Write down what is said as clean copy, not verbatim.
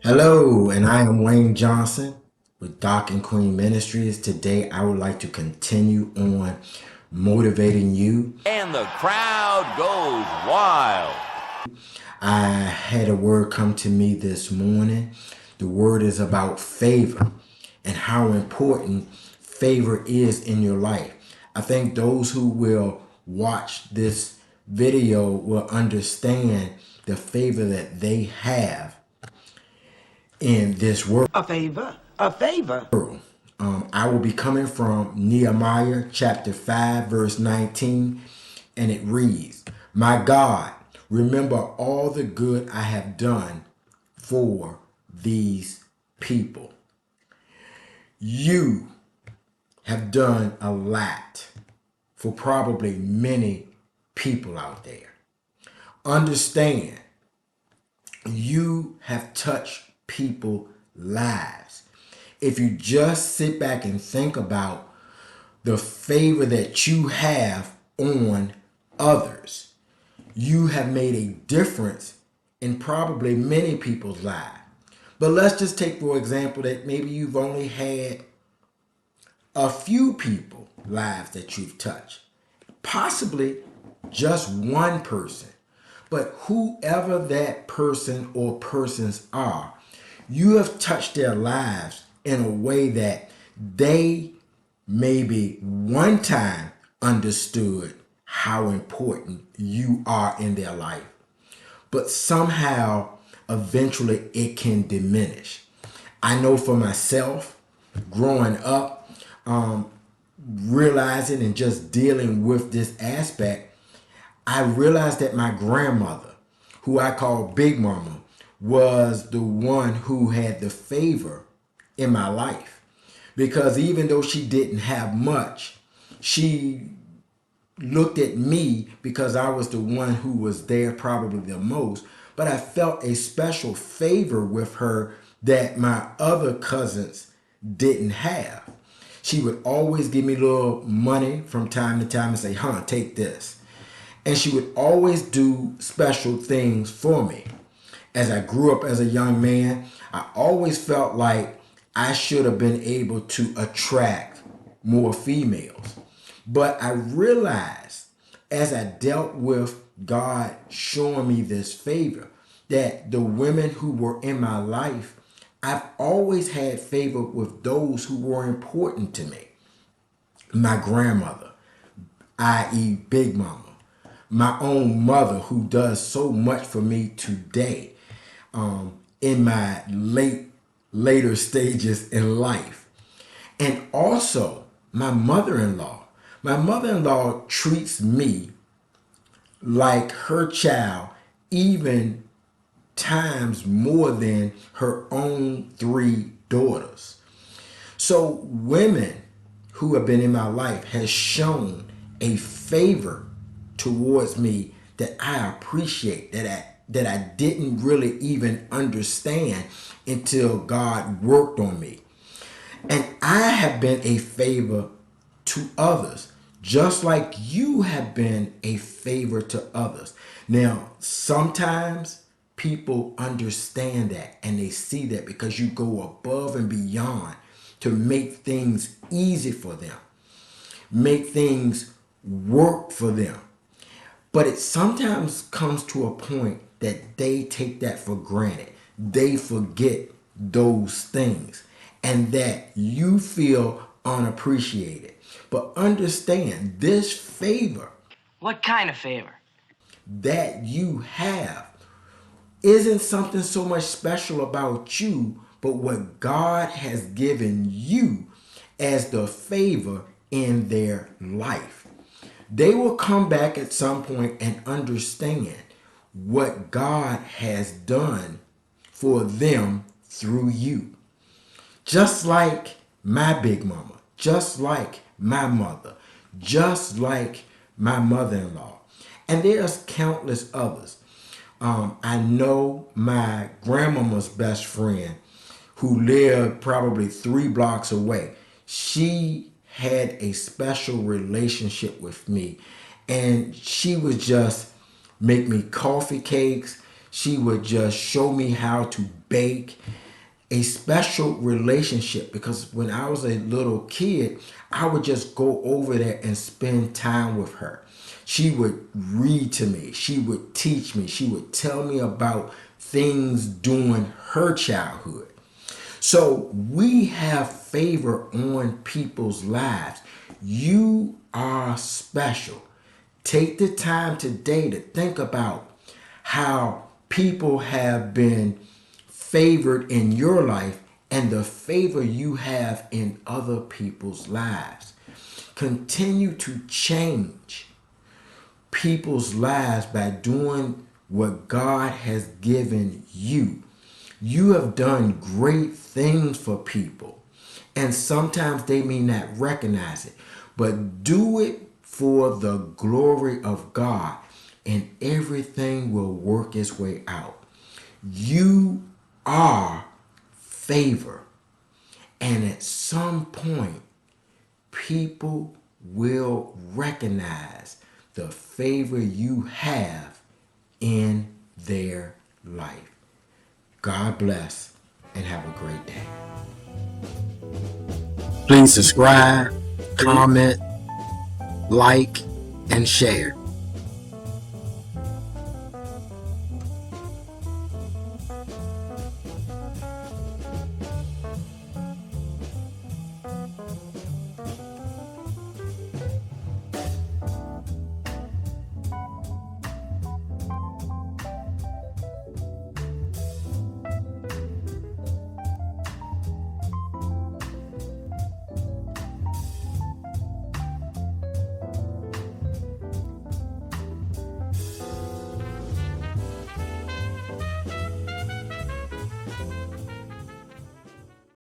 Hello, and I am Wayne Johnson with Doc and Queen Ministries. Today, I would like to continue on motivating you. And the crowd goes wild. I had a word come to me this morning. The word is about favor and how important favor is in your life. I think those who will watch this video will understand the favor that they have in this world. A favor. A favor. I will be coming from Nehemiah chapter 5, verse 19, and it reads, "My God, remember all the good I have done for these people." You have done a lot for probably many people out there. Understand, you have touched people's lives. If you just sit back and think about the favor that you have on others, you have made a difference in probably many people's lives. But let's just take, for example, that maybe you've only had a few people lives that you've touched, possibly just one person. But whoever that person or persons are, you have touched their lives in a way that they maybe one time understood how important you are in their life. But somehow, eventually, it can diminish. I know for myself, growing up, realizing and just dealing with this aspect, I realized that my grandmother, who I call Big Mama, was the one who had the favor in my life. Because even though she didn't have much, she looked at me because I was the one who was there probably the most. But I felt a special favor with her that my other cousins didn't have. She would always give me a little money from time to time and say, "Huh, take this." And she would always do special things for me. As I grew up as a young man, I always felt like I should have been able to attract more females. But I realized as I dealt with God showing me this favor, that the women who were in my life, I've always had favor with those who were important to me. My grandmother, i.e. Big Mama, my own mother who does so much for me today, in my later stages in life. And also my mother-in-law. My mother-in-law treats me like her child, even times more than her own three daughters. So women who have been in my life has shown a favor towards me that I appreciate, that I didn't really even understand until God worked on me. And I have been a favor to others, just like you have been a favor to others. Now, sometimes people understand that and they see that because you go above and beyond to make things easy for them, make things work for them. But it sometimes comes to a point that they take that for granted. They forget those things and that you feel unappreciated. But understand this favor. What kind of favor? That you have isn't something so much special about you, but what God has given you as the favor in their life. They will come back at some point and understand what God has done for them through you. Just like my Big Mama, just like my mother, just like my mother-in-law. And there's countless others. I know my grandmama's best friend who lived probably 3 blocks away. She had a special relationship with me, and she would just make me coffee cakes. She would just show me how to bake. A special relationship, because when I was a little kid, I would just go over there and spend time with her. She would read to me. She would teach me. She would tell me about things during her childhood. So we have favor on people's lives. You are special. Take the time today to think about how people have been favored in your life and the favor you have in other people's lives. Continue to change people's lives by doing what God has given you. You have done great things for people, and sometimes they may not recognize it, but do it for the glory of God, and everything will work its way out. You are favor, and at some point, people will recognize the favor you have in their life. God bless and have a great day. Please subscribe, comment, like, and share.